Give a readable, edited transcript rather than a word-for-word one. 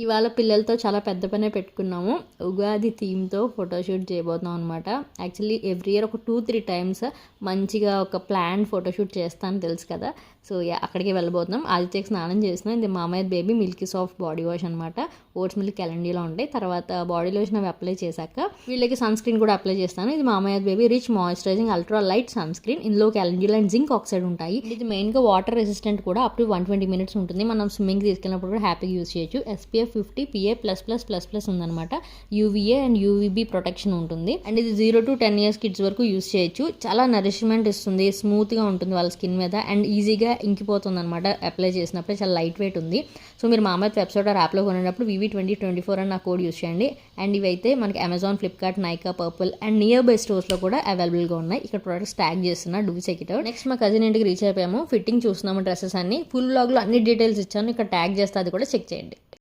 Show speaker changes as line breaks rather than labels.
ఇవాళ పిల్లలతో చాలా పెద్ద పనే పెట్టుకున్నాము. ఉగాది థీమ్తో ఫోటోషూట్ చేయబోతున్నాం అనమాట. యాక్చువల్లీ ఎవ్రీ ఇయర్ ఒక 2-3 టైమ్స్ మంచిగా ఒక ప్లాన్ ఫోటోషూట్ చేస్తాను తెలుసు కదా. సో అక్కడికి వెళ్ళబోతున్నాం. ఆదిత్యకి స్నానం చేసినాం. ఇది మామయ్య baby Milky soft body wash అనమాట. ఓట్స్ మిల్క్ క్యాలెండీలో ఉంటాయి. తర్వాత బాడీ లోషన్ అవి అప్లై చేశాక వీళ్ళకి సన్ స్క్రీన్ కూడా అప్లై చేస్తాను. ఇది మామయ్య baby rich moisturizing ultra light sunscreen. ఇందులో క్యాలెండీలో అండ్ జింక్ ఆక్సైడ్ ఉంటాయి. ఇది మెయిన్గా వాటర్ రెసిస్టెంట్ కూడా అప్ టు 120 minutes ఉంటుంది. మనం స్విమ్మింగ్ తీసుకెళ్ళినప్పుడు కూడా హ్యాపీగా యూజ్ చేయొచ్చు. SPF 50 PA++++ ఉందన్నమాట. UVA అండ్ UVB ప్రొటెక్షన్ ఉంటుంది. అండ్ ఇది 0 to 10 years కిడ్స్ వరకు యూజ్ చేయొచ్చు. చాలా నరిష్మెంట్ ఇస్తుంది, స్మూత్గా ఉంటుంది వాళ్ళ స్కిన్ మీద అండ్ ఈజీగా ఇంకిపోతుంది అనమాట. అప్లై చేసినప్పుడు చాలా లైట్ వెయిట్ ఉంది. సో మీరు మామయ్య వెబ్సైట్ ఆర్ యాప్లో కొనేటప్పుడు VV2024 అని నా కోడ్ యూజ్ చేయండి. అండ్ ఇవైతే మనకి Amazon, Flipkart, Nykaa, Purple and near buy స్టోర్స్లో కూడా అవైలబుల్గా ఉన్నాయి. ఇక్కడ ప్రొడక్ట్స్ ట్యాగ్ చేస్తున్నా, do check it out. Next మా కజిన్ ఇంటికి రీచ్ అయిపోయాము. ఫిట్టింగ్ చూస్తున్నాము డ్రెస్సెస్ అన్ని. ఫుల్ వ్లాగ్లో అన్ని డీటెయిల్స్ ఇచ్చాను, ఇక్కడ ట్యాగ్ చేస్తే అది కూడా చెక్ చేయండి.